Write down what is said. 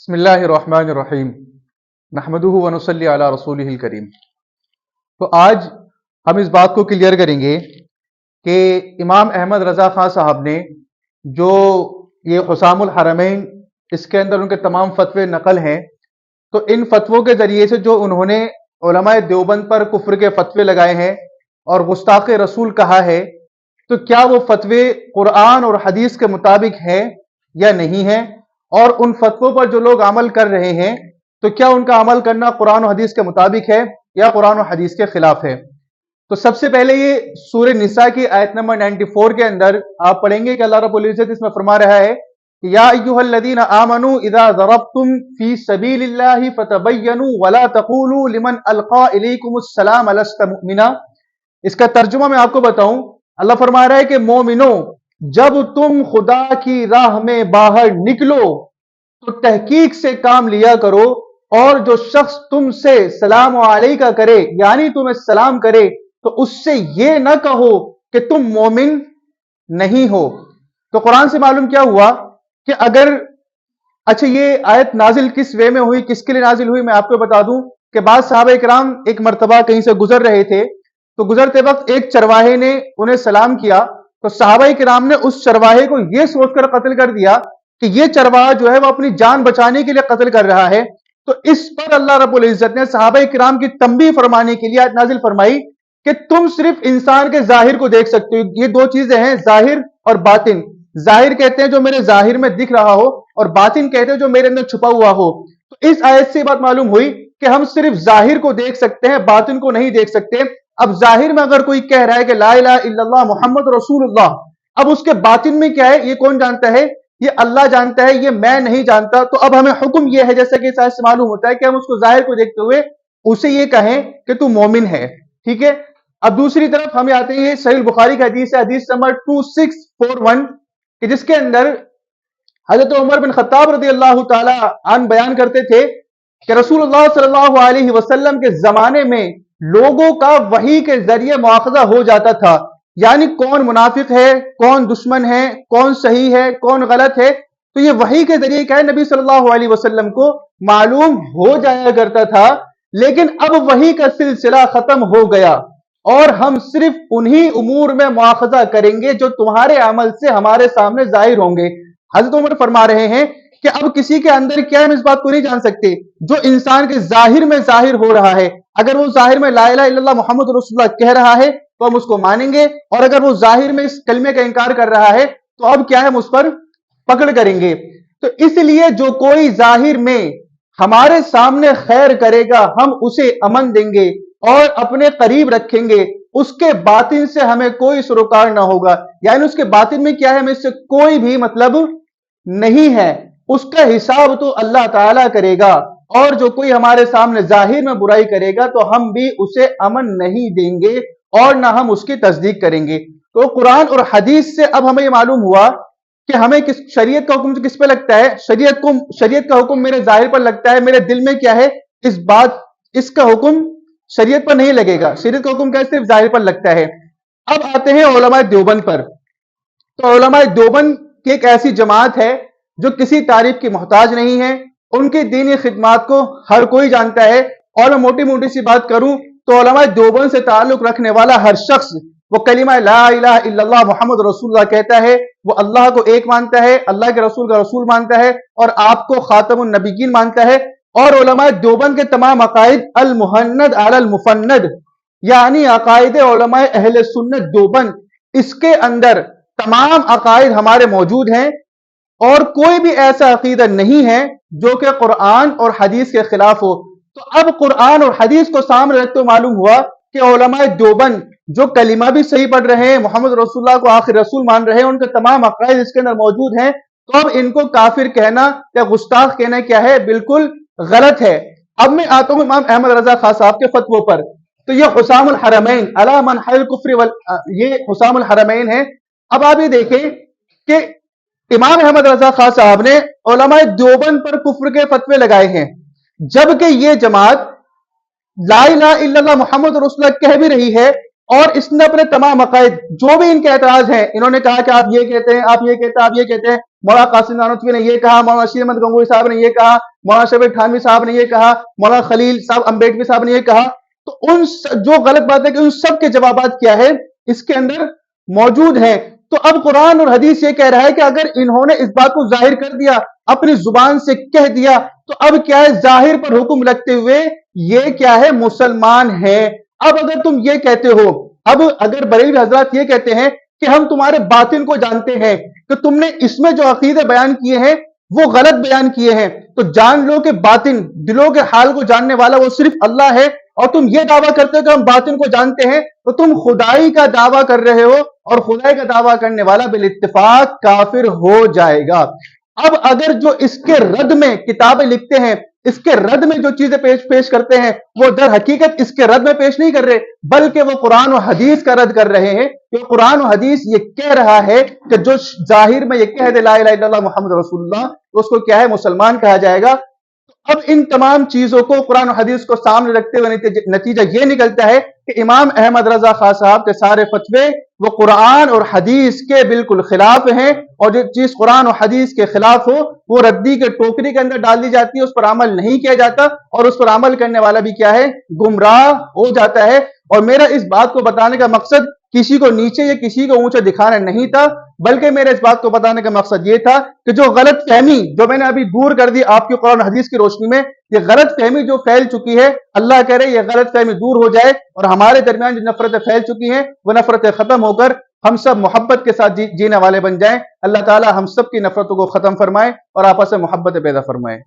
بسم اللہ الرحمن الرحیم نحمدہ ونصلی علی رسولہ الکریم۔ تو آج ہم اس بات کو کلیئر کریں گے کہ امام احمد رضا خان صاحب نے جو یہ حسام الحرمین اس کے اندر ان کے تمام فتوے نقل ہیں، تو ان فتووں کے ذریعے سے جو انہوں نے علماء دیوبند پر کفر کے فتوے لگائے ہیں اور گستاخ رسول کہا ہے، تو کیا وہ فتوے قرآن اور حدیث کے مطابق ہیں یا نہیں ہیں؟ اور ان فتووں پر جو لوگ عمل کر رہے ہیں تو کیا ان کا عمل کرنا قرآن و حدیث کے مطابق ہے یا قرآن و حدیث کے خلاف ہے؟ تو سب سے پہلے یہ سورہ نساء کی آیت نمبر 94 کے اندر آپ پڑھیں گے کہ اللہ رب العزت اس میں فرما رہا ہے کہ یا ایھا الذین آمنوا اذا ضربتم فی سبیل اللہ فتبینوا ولا تقولوا لمن القی الیکم السلام لست مؤمنا۔ اس کا ترجمہ میں آپ کو بتاؤں، اللہ فرما رہا ہے کہ مومنوں، جب تم خدا کی راہ میں باہر نکلو تو تحقیق سے کام لیا کرو، اور جو شخص تم سے سلام علیکہ کرے یعنی تمہیں سلام کرے تو اس سے یہ نہ کہو کہ تم مومن نہیں ہو۔ تو قرآن سے معلوم کیا ہوا کہ اگر اچھا یہ آیت نازل کس وے میں ہوئی، کس کے لیے نازل ہوئی، میں آپ کو بتا دوں کہ بعض صحابہ کرام ایک مرتبہ کہیں سے گزر رہے تھے، تو گزرتے وقت ایک چرواہے نے انہیں سلام کیا، تو صحابہ کرام نے اس چرواہے کو یہ سوچ کر قتل کر دیا کہ یہ چرواہا جو ہے وہ اپنی جان بچانے کے لیے قتل کر رہا ہے۔ تو اس پر اللہ رب العزت نے صحابہ کرام کی تنبیہ فرمانے کے لیے آیت نازل فرمائی کہ تم صرف انسان کے ظاہر کو دیکھ سکتے ہو۔ یہ دو چیزیں ہیں، ظاہر اور باطن۔ ظاہر کہتے ہیں جو میرے ظاہر میں دکھ رہا ہو، اور باطن کہتے ہیں جو میرے اندر چھپا ہوا ہو۔ تو اس آیت سے یہ بات معلوم ہوئی کہ ہم صرف ظاہر کو دیکھ سکتے ہیں، باطن کو نہیں دیکھ سکتے۔ اب ظاہر میں اگر کوئی کہہ رہا ہے کہ لا الہ الا اللہ محمد رسول اللہ، اب اس کے باطن میں کیا ہے یہ کون جانتا ہے؟ یہ اللہ جانتا ہے، یہ میں نہیں جانتا۔ تو اب ہمیں حکم یہ ہے، جیسا کہ اس آیت سے معلوم ہوتا ہے، کہ ہم اس کو ظاہر کو دیکھتے ہوئے اسے یہ کہیں کہ تو مومن ہے، ٹھیک ہے۔ اب دوسری طرف ہمیں آتے ہیں، یہ صحیح البخاری کی حدیث ہے، حدیث نمبر 2641، کہ جس کے اندر حضرت عمر بن خطاب رضی اللہ تعالی عنہ بیان کرتے تھے کہ رسول اللہ صلی اللہ علیہ وسلم کے زمانے میں لوگوں کا وحی کے ذریعے مواخذہ ہو جاتا تھا، یعنی کون منافق ہے، کون دشمن ہے، کون صحیح ہے، کون غلط ہے، تو یہ وحی کے ذریعے کیا ہے نبی صلی اللہ علیہ وسلم کو معلوم ہو جایا کرتا تھا۔ لیکن اب وحی کا سلسلہ ختم ہو گیا اور ہم صرف انہی امور میں مواخذہ کریں گے جو تمہارے عمل سے ہمارے سامنے ظاہر ہوں گے۔ حضرت عمر فرما رہے ہیں کہ اب کسی کے اندر کیا ہے ہم اس بات کو نہیں جان سکتے، جو انسان کے ظاہر میں ظاہر ہو رہا ہے، اگر وہ ظاہر میں لا الہ الا اللہ محمد رسول اللہ کہہ رہا ہے تو ہم اس کو مانیں گے، اور اگر وہ ظاہر میں اس کلمے کا انکار کر رہا ہے تو اب کیا ہے ہم اس پر پکڑ کریں گے۔ تو اس لیے جو کوئی ظاہر میں ہمارے سامنے خیر کرے گا ہم اسے امن دیں گے اور اپنے قریب رکھیں گے، اس کے باطن سے ہمیں کوئی سروکار نہ ہوگا، یعنی اس کے باطن میں کیا ہے ہمیں اس سے کوئی بھی مطلب نہیں ہے، اس کا حساب تو اللہ تعالیٰ کرے گا، اور جو کوئی ہمارے سامنے ظاہر میں برائی کرے گا تو ہم بھی اسے امن نہیں دیں گے اور نہ ہم اس کی تصدیق کریں گے۔ تو قرآن اور حدیث سے اب ہمیں یہ معلوم ہوا کہ ہمیں شریعت کا حکم کس پہ لگتا ہے؟ شریعت کا حکم میرے ظاہر پر لگتا ہے، میرے دل میں کیا ہے اس کا حکم شریعت پر نہیں لگے گا، شریعت کا حکم کیا ہے صرف ظاہر پر لگتا ہے۔ اب آتے ہیں علماء دیوبند پر۔ تو علماء دیوبند کی ایک ایسی جماعت ہے جو کسی تعریف کی محتاج نہیں ہے، ان کی دینی خدمات کو ہر کوئی جانتا ہے، اور میں موٹی موٹی سی بات کروں تو علماء دیوبند سے تعلق رکھنے والا ہر شخص وہ کلمہ لا الہ الا اللہ محمد رسول اللہ کہتا ہے، وہ اللہ کو ایک مانتا ہے، اللہ کے رسول کا رسول مانتا ہے، اور آپ کو خاتم النبیین مانتا ہے۔ اور علماء دیوبند کے تمام عقائد المہند علی المفند، یعنی عقائد علماء اہل سنت دیوبند، اس کے اندر تمام عقائد ہمارے موجود ہیں، اور کوئی بھی ایسا عقیدہ نہیں ہے جو کہ قرآن اور حدیث کے خلاف ہو۔ تو اب قرآن اور حدیث کو سامنے رکھتے ہوئے معلوم ہوا کہ علماء دیوبند جو کلمہ بھی صحیح پڑھ رہے ہیں، محمد رسول اللہ کو آخر رسول مان رہے ہیں، ان کے تمام عقائد اس کے اندر موجود ہیں، تو اب ان کو کافر کہنا یا گستاخ کہنا کیا ہے؟ بالکل غلط ہے۔ اب میں آتا ہوں امام احمد رضا خان صاحب کے فتووں پر۔ تو یہ حسام الحرمین علی منحل الکفر یہ حسام الحرمین ہے۔ اب آپ یہ دیکھیں کہ امام احمد رضا خان صاحب نے علماء دیوبند پر کفر کے فتوے لگائے ہیں، جبکہ یہ جماعت لا الہ الا اللہ محمد رسول اللہ کہہ بھی رہی ہے، اور اس نے اپنے تمام عقائد جو بھی ان کے اعتراض ہیں، انہوں نے کہا کہ آپ یہ کہتے ہیں، آپ یہ کہتے ہیں، آپ یہ کہتے ہیں، مولانا قاسم نانوتوی نے یہ کہا، مولانا نصیر احمد گنگوئی صاحب نے یہ کہا، مولانا شفیع تھانوی صاحب نے یہ کہا، مولانا خلیل صاحب امبیڈکر صاحب نے یہ کہا، تو ان جو غلط بات ہے کہ ان سب کے جوابات کیا ہے اس کے اندر موجود ہیں۔ تو اب قرآن اور حدیث یہ کہہ رہا ہے کہ اگر انہوں نے اس بات کو ظاہر کر دیا، اپنی زبان سے کہہ دیا، تو اب کیا ہے، ظاہر پر حکم لگتے ہوئے یہ کیا ہے، مسلمان ہے۔ اب اگر تم یہ کہتے ہو، اب اگر بریلوی حضرات یہ کہتے ہیں کہ ہم تمہارے باطن کو جانتے ہیں، کہ تم نے اس میں جو عقیدے بیان کیے ہیں وہ غلط بیان کیے ہیں، تو جان لو کہ باطن، دلوں کے حال کو جاننے والا وہ صرف اللہ ہے، اور تم یہ دعویٰ کرتے ہو کہ ہم باطن کو جانتے ہیں، تو تم خدائی کا دعویٰ کر رہے ہو، اور خدائی کا دعویٰ کرنے والا بالاتفاق کافر ہو جائے گا۔ اب اگر جو اس کے رد میں کتابیں لکھتے ہیں، اس کے رد میں جو چیزیں پیش کرتے ہیں، وہ در حقیقت اس کے رد میں پیش نہیں کر رہے، بلکہ وہ قرآن و حدیث کا رد کر رہے ہیں، کہ قرآن و حدیث یہ کہہ رہا ہے کہ جو ظاہر میں یہ کہہ دے لا الہ الا اللہ محمد رسول اللہ، تو اس کو کیا ہے، مسلمان کہا جائے گا۔ اب ان تمام چیزوں کو قرآن و حدیث کو سامنے رکھتے ہوئے نتیجہ یہ نکلتا ہے کہ امام احمد رضا خان صاحب کے سارے فتوے وہ قرآن اور حدیث کے بالکل خلاف ہیں، اور جو چیز قرآن و حدیث کے خلاف ہو وہ ردی کے ٹوکری کے اندر ڈال دی جاتی ہے، اس پر عمل نہیں کیا جاتا، اور اس پر عمل کرنے والا بھی کیا ہے، گمراہ ہو جاتا ہے۔ اور میرا اس بات کو بتانے کا مقصد کسی کو نیچے یا کسی کو اونچا دکھانا نہیں تھا، بلکہ میرے اس بات کو بتانے کا مقصد یہ تھا کہ جو غلط فہمی جو میں نے ابھی دور کر دی آپ کی قرآن حدیث کی روشنی میں، یہ غلط فہمی جو پھیل چکی ہے، اللہ کرے یہ غلط فہمی دور ہو جائے، اور ہمارے درمیان جو نفرتیں پھیل چکی ہیں وہ نفرتیں ختم ہو کر ہم سب محبت کے ساتھ جینے والے بن جائیں۔ اللہ تعالی ہم سب کی نفرتوں کو ختم فرمائے اور آپس میں محبت پیدا فرمائے۔